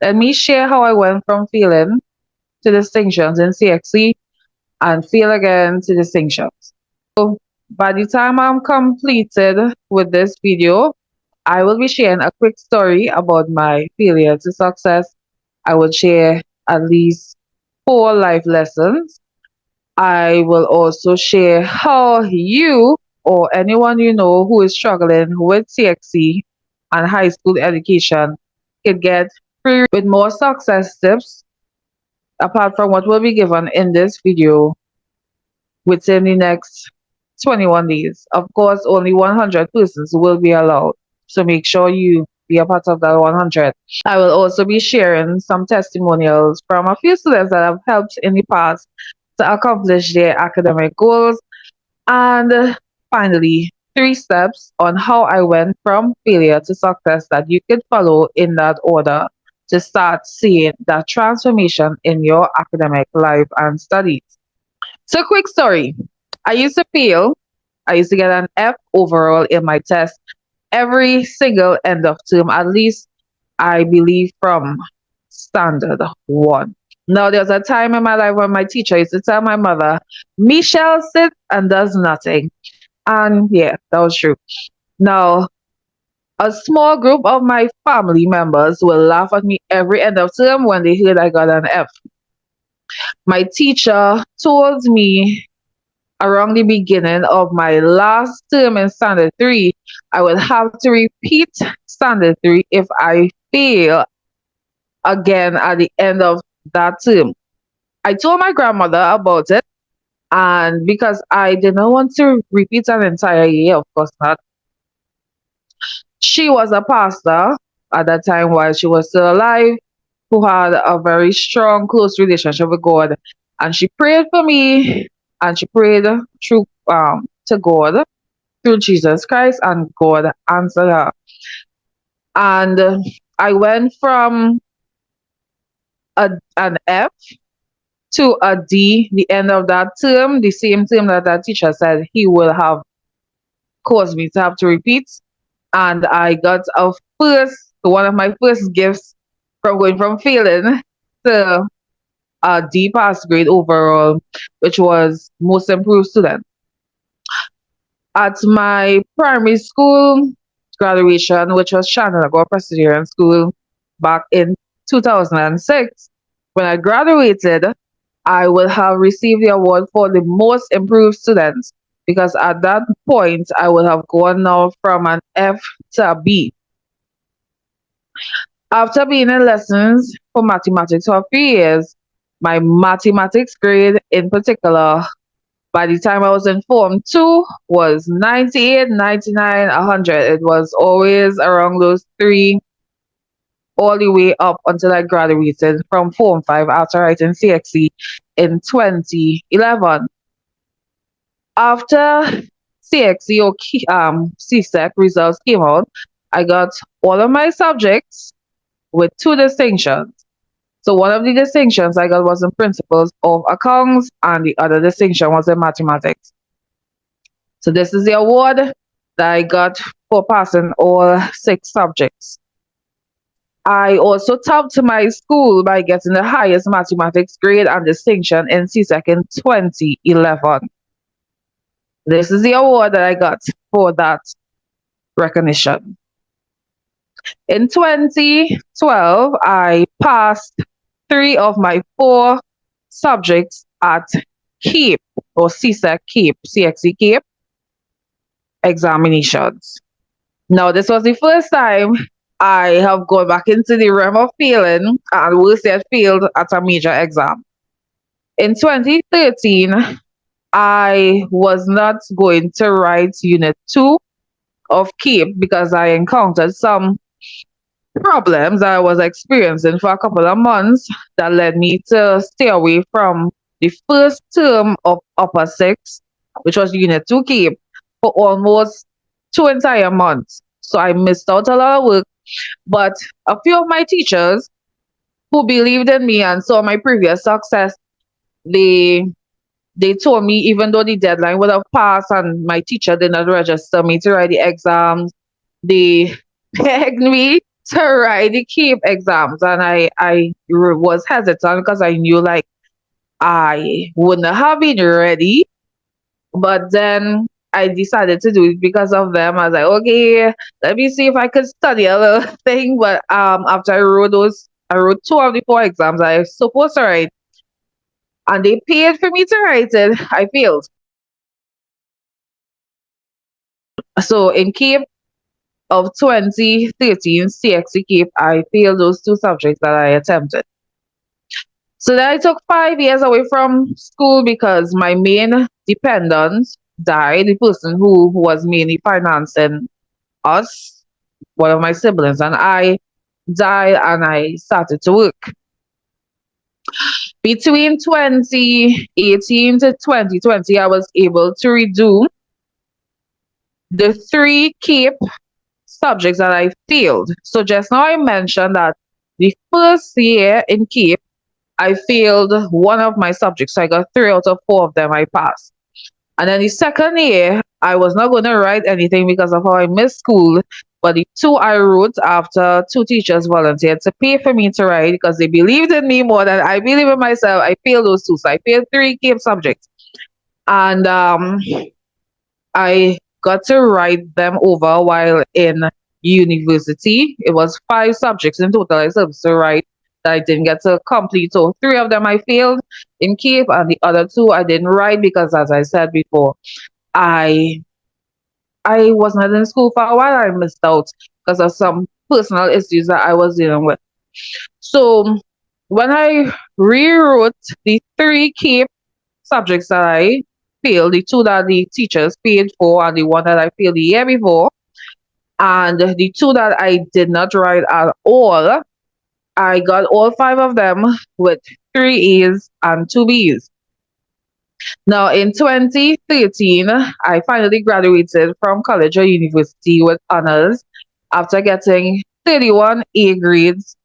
Let me share how I went from failing to distinctions in CXC and fail again to distinctions. By the time I'm completed with this video, I will be sharing a quick story about my failure to success. I will share at least 4 life lessons. I will also share how you or anyone you know who is struggling with CXC and high school education can get free with more success tips apart from what will be given in this video within the next 21 days. Of course, only 100 persons will be allowed. So make sure you be a part of that 100. I will also be sharing some testimonials from a few students that have helped in the past to accomplish their academic goals. And finally, 3 steps on how I went from failure to success that you could follow in that order to start seeing that transformation in your academic life and studies. So, quick story. I used to fail. I used to get an F overall in my test every single end of term, at least I believe from standard 1. Now, there's a time in my life when my teacher used to tell my mother, Michelle sits and does nothing. And yeah, that was true. Now, a small group of my family members will laugh at me every end of term when they heard I got an F. My teacher told me around the beginning of my last term in Standard 3, I will have to repeat Standard 3 if I fail again at the end of that term. I told my grandmother about it, and because I did not want to repeat an entire year, of course not. She was a pastor at that time while she was still alive, who had a very strong, close relationship with God. And she prayed for me, and she prayed through to God through Jesus Christ, and God answered her. And I went from an F to a D the end of that term, the same term that that teacher said he will have caused me to have to repeat. And I got one of my first gifts from going from failing to a D pass grade overall, which was most improved student. At my primary school graduation, which was Shannon Presbyterian School back in 2006, when I graduated, I will have received the award for the most improved students because at that point I would have gone now from an F to a B. After being in lessons for mathematics for a few years, my mathematics grade in particular, by the time I was in Form 2, was 98, 99, 100. It was always around those 3 all the way up until I graduated from Form 5 after writing CXC in 2011. After CXC or CSEC results came out, I got all of my subjects with 2 distinctions. So one of the distinctions I got was in principles of accounts, and the other distinction was in mathematics. So this is the award that I got for passing all 6 subjects. I also topped my school by getting the highest mathematics grade and distinction in CSEC in 2011. This is the award that I got for that recognition. In 2012, I passed 3 of my 4 subjects at CAPE or CSEC CAPE, CXC CAPE examinations. Now, this was the first time I have gone back into the realm of failing, and worse yet, failed at a major exam. In 2013, I was not going to write Unit 2 of CAPE because I encountered some problems that I was experiencing for a couple of months that led me to stay away from the first term of Upper 6, which was Unit 2 CAPE, for almost 2 entire months. So I missed out a lot of work. But a few of my teachers who believed in me and saw my previous success, they told me even though the deadline would have passed and my teacher did not register me to write the exams, they begged me to write the CAPE exams, and I was hesitant because I knew like I wouldn't have been ready. But then I decided to do it because of them. I was like, okay, let me see if I could study a little thing. But after I wrote two of the four exams I was supposed to write, and they paid for me to write it. I failed. So in CAPE of 2013, CXC CAPE, I failed those two subjects that I attempted. So then I took 5 years away from school because my main dependent died, the person who was mainly financing us, one of my siblings, and I died, and I started to work. Between 2018 to 2020, I was able to redo the three CAPE subjects that I failed. So just now I mentioned that the first year in CAPE, I failed one of my subjects. So I got 3 out of 4 of them I passed. And then the second year, I was not going to write anything because of how I missed school. But the two I wrote after two teachers volunteered to pay for me to write because they believed in me more than I believe in myself. I failed those two. So I failed 3 CAPE subjects. And I got to write them over while in university. It was 5 subjects in total I was supposed to write that I didn't get to complete. So 3 of them I failed in CAPE, and the other 2 I didn't write because, as I said before, I I was not in school for a while. I missed out because of some personal issues that I was dealing with. So when I rewrote the 3 CAPE subjects that I failed, the 2 that the teachers paid for and the one that I failed the year before, and the 2 that I did not write at all, I got all 5 of them with 3 A's and 2 B's. Now, in 2013, I finally graduated from college or university with honors after getting 31 A grades,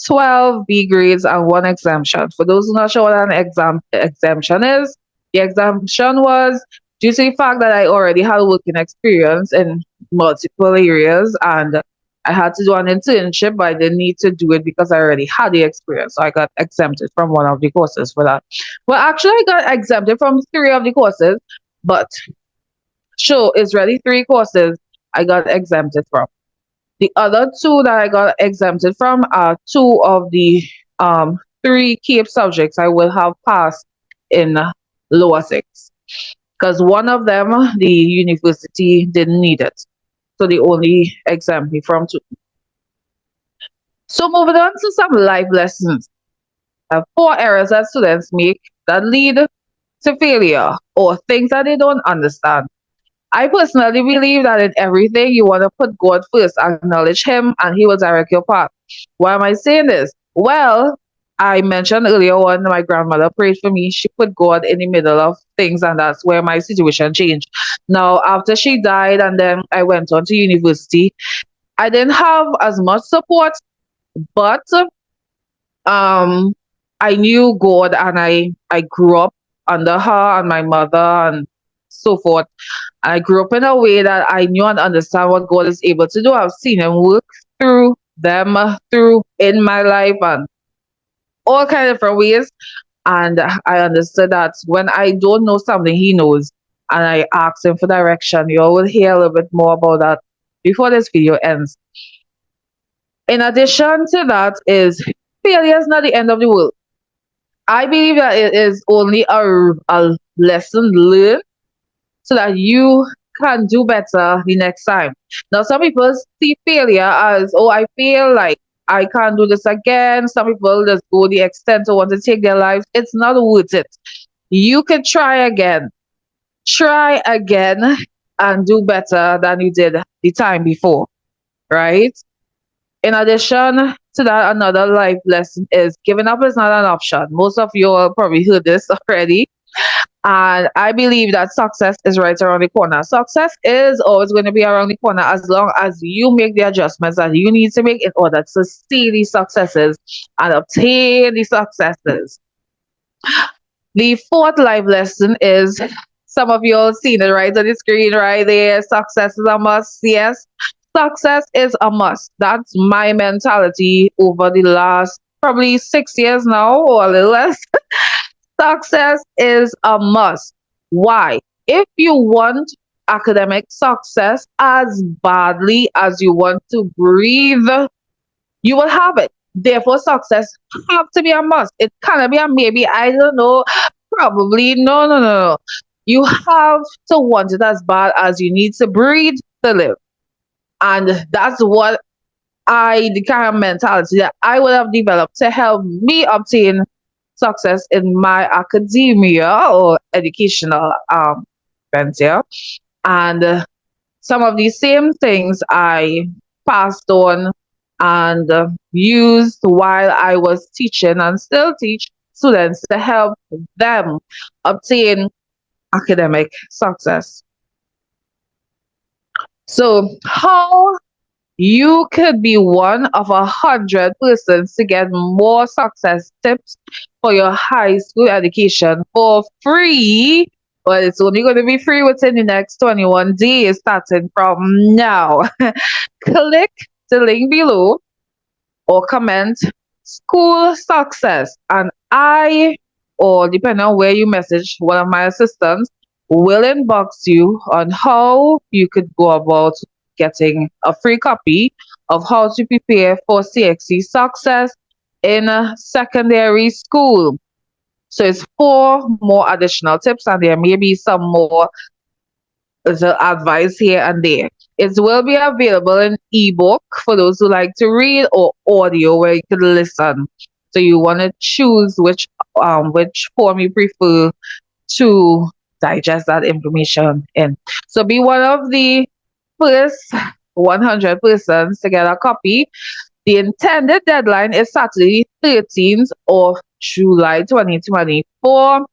12 B grades, and 1 exemption. For those who are not sure what an exemption is, the exemption was due to the fact that I already had working experience in multiple areas, and I had to do an internship, but I didn't need to do it because I already had the experience. So I got exempted from one of the courses for that. Well, actually, I got exempted from 3 of the courses, but sure, it's really 3 courses I got exempted from. The other 2 that I got exempted from are 2 of the 3 CAPE subjects I will have passed in lower 6. Because one of them, the university didn't need it. So they only exempt me from 2. So moving on to some life lessons. 4 errors that students make that lead to failure or things that they don't understand. I personally believe that in everything you want to put God first, acknowledge Him, and He will direct your path. Why am I saying this? Well, I mentioned earlier on my grandmother prayed for me. She put God in the middle of things, and that's where my situation changed. Now, after she died, and then I went on to university, I didn't have as much support, but um, I knew God, and I grew up under her and my mother and so forth. I grew up in a way that I knew and understand what God is able to do. I've seen Him work through them, through in my life, and all kind of different ways. And I understood that when I don't know something, He knows, and I ask Him for direction. You all will hear a little bit more about that before this video ends. In addition to that, is failure is not the end of the world. I believe that it is only a lesson learned so that you can do better the next time. Now, some people see failure as, oh, I feel like I can't do this again. Some people just go the extent to want to take their lives. It's not worth it. You can try again, and do better than you did the time before, right? In addition to that, another life lesson is giving up is not an option. Most of you all probably heard this already. And I believe that success is right around the corner. Success is always going to be around the corner as long as you make the adjustments that you need to make in order to see these successes and obtain the successes. The fourth life lesson is some of you all seen it right on the screen right there. Success is a must. Yes. Success is a must. That's my mentality over the last probably 6 years now or a little less. Success is a must. Why? If you want academic success as badly as you want to breathe, you will have it. Therefore, success have to be a must. It cannot be a maybe. I don't know. Probably no, no, no, no. You have to want it as bad as you need to breathe to live, and that's what the kind of mentality that I would have developed to help me obtain success in my academia or educational venture. And some of these same things I passed on and used while I was teaching and still teach students to help them obtain academic success. So, how you could be one of 100 persons to get more success tips for your high school education for free. But it's only going to be free within the next 21 days, starting from now. Click the link below or comment school success, and I, or depending on where you message, one of my assistants will inbox you on how you could go about getting a free copy of how to prepare for CXC success in a secondary school. So it's 4 more additional tips, and there may be some more the advice here and there. It will be available in ebook for those who like to read, or audio where you can listen. So you want to choose which form you prefer to digest that information in. So be one of the first 100 persons to get a copy. The intended deadline is Saturday 13th of July 2024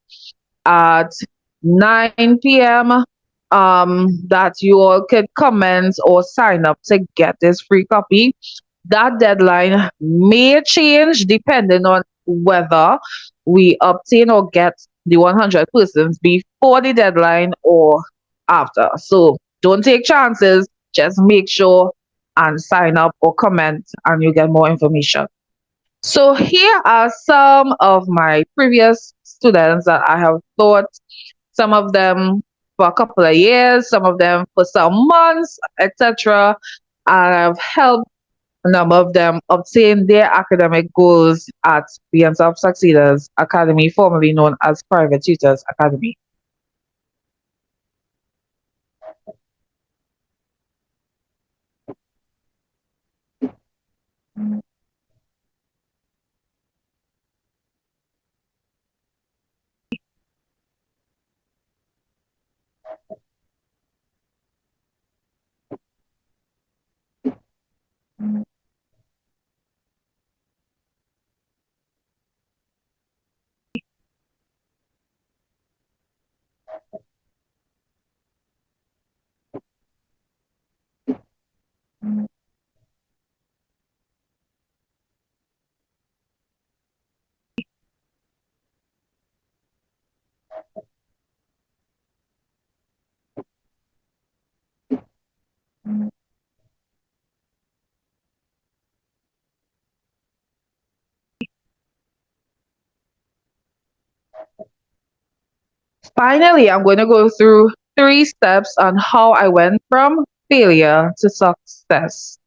at 9 p.m. That you all could comment or sign up to get this free copy. That deadline may change depending on whether we obtain or get the 100 persons before the deadline or after. So don't take chances. Just make sure and sign up or comment, and you get more information. So here are some of my previous students that I have taught, some of them for a couple of years, some of them for some months, etc. And I've helped a number of them obtain their academic goals at the Answer of Succeeders Academy, formerly known as Private Tutors Academy. Finally, I'm going to go through 3 steps on how I went from failure to success.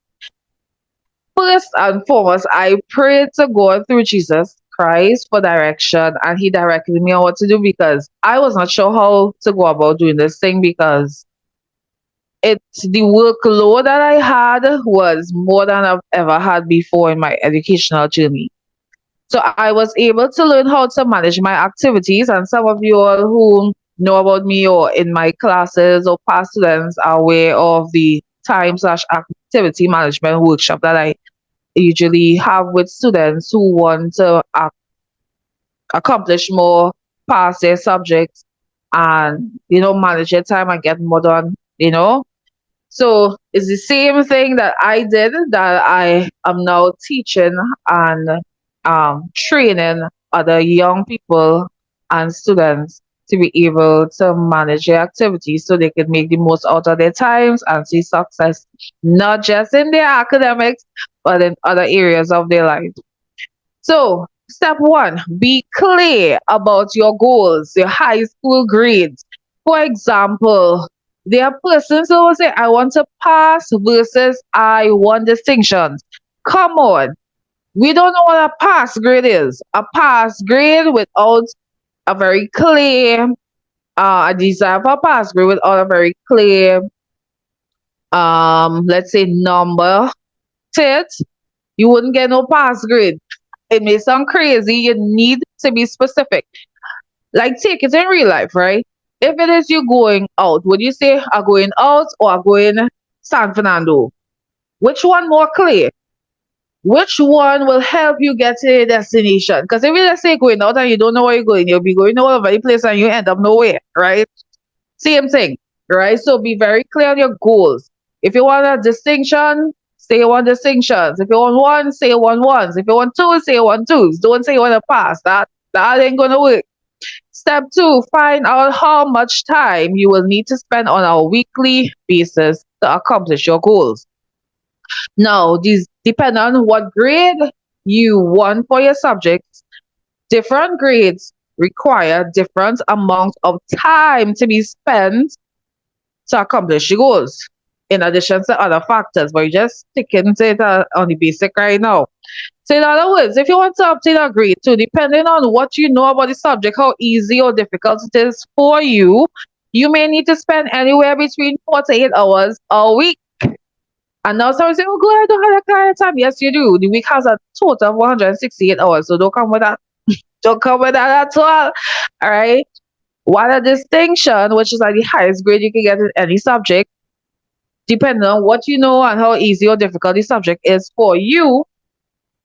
First and foremost, I prayed to God through Jesus Christ for direction, and He directed me on what to do because I was not sure how to go about doing this thing, because it's the workload that I had was more than I've ever had before in my educational journey. So I was able to learn how to manage my activities, and some of you all who know about me or in my classes or past students are aware of the time/activity management workshop that I usually have with students who want to accomplish more, pass their subjects, and manage their time and get more done. So it's the same thing that I did, that I am now teaching and training other young people and students to be able to manage their activities so they can make the most out of their times and see success, not just in their academics, but in other areas of their life. So, step one, be clear about your goals, your high school grades. For example, there are persons who will say, I want to pass versus I want distinctions. Come on. We don't know what a pass grade is. A pass grade without a very clear, a desire for a pass grade without a very clear, let's say number to it, you wouldn't get no pass grade. It may sound crazy. You need to be specific. Like take it in real life, right? If it is you going out, would you say are going out or are going San Fernando? Which one more clear? Which one will help you get to your destination? Because if you just say going out and you don't know where you're going, you'll be going all over the place and you end up nowhere, right? Same thing, right? So be very clear on your goals. If you want a distinction, say you want distinctions. If you want one, say you want ones. If you want two, say you want twos. Don't say you want to pass. That ain't gonna work. Step two, find out how much time you will need to spend on a weekly basis to accomplish your goals. Now, these depend on what grade you want for your subjects. Different grades require different amounts of time to be spent to accomplish your goals, in addition to other factors, but you just sticking to it on the basic right now. So in other words, if you want to obtain a grade too, depending on what you know about the subject, how easy or difficult it is for you, you may need to spend anywhere between 4 to 8 hours a week. And now someone say, oh, good, I don't have that kind of time. Yes, you do. The week has a total of 168 hours, so don't come with that. Don't come with that at all. All right. While a distinction, which is like the highest grade you can get in any subject, depending on what you know and how easy or difficult the subject is for you,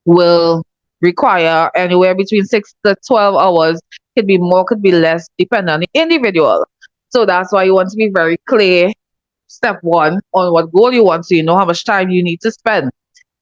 will require anywhere between 6 to 12 hours. Could be more, could be less, depending on the individual. So that's why you want to be very clear, step one, on what goal you want so you know how much time you need to spend.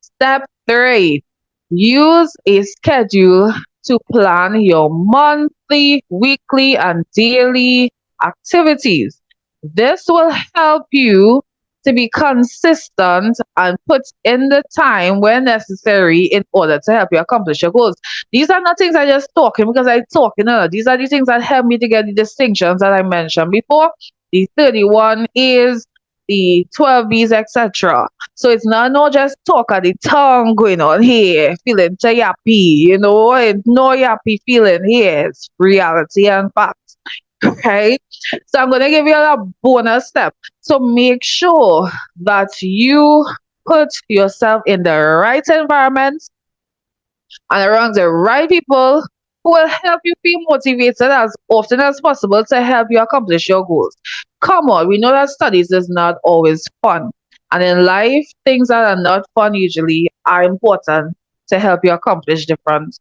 Step three, use a schedule to plan your monthly, weekly, and daily activities. This will help you to be consistent and put in the time when necessary in order to help you accomplish your goals. These are not things I just talking because I talking. These are the things that help me to get the distinctions that I mentioned before. The 31 A's, the 12 B's, etc. So it's not just talk of the tongue going on here, feeling yappy, it's no yappy feeling here. It's reality and facts. Okay, so I'm going to give you a bonus step. So make sure that you put yourself in the right environment and around the right people who will help you feel motivated as often as possible to help you accomplish your goals. Come on, we know that studies is not always fun. And in life, things that are not fun usually are important to help you accomplish different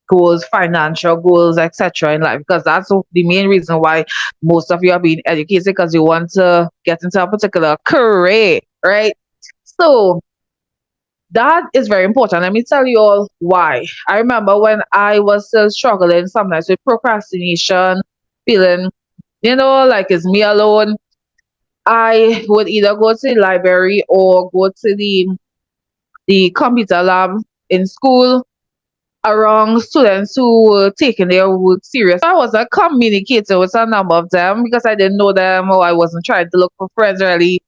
goals, financial goals, etc. in life, because that's the main reason why most of you are being educated, because you want to get into a particular career, right? So that is very important. Let me tell you all why. I remember when I was still struggling sometimes with procrastination, feeling, like it's me alone. I would either go to the library or go to the computer lab in school around students who were taking their work serious. I wasn't communicating with a number of them because I didn't know them, or I wasn't trying to look for friends really.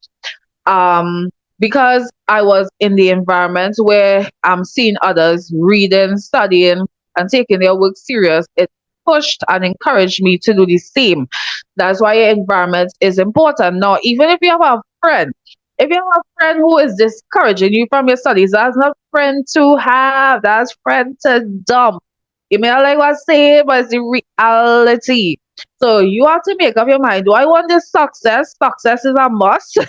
Because I was in the environment where I'm seeing others reading, studying, and taking their work serious, it pushed and encouraged me to do the same. That's why your environment is important. Now, even if you have a friend, if you have a friend who is discouraging you from your studies, that's not friend to have, that's friend to dump. You may not like what I say, but it's the reality. So you have to make up your mind. Do I want this success? Success is a must.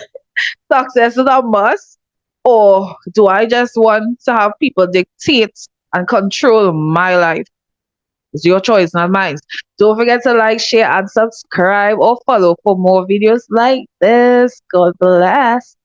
Success is a must. Or do I just want to have people dictate and control my life? It's your choice, not mine. Don't forget to like, share, and subscribe or follow for more videos like this. God bless.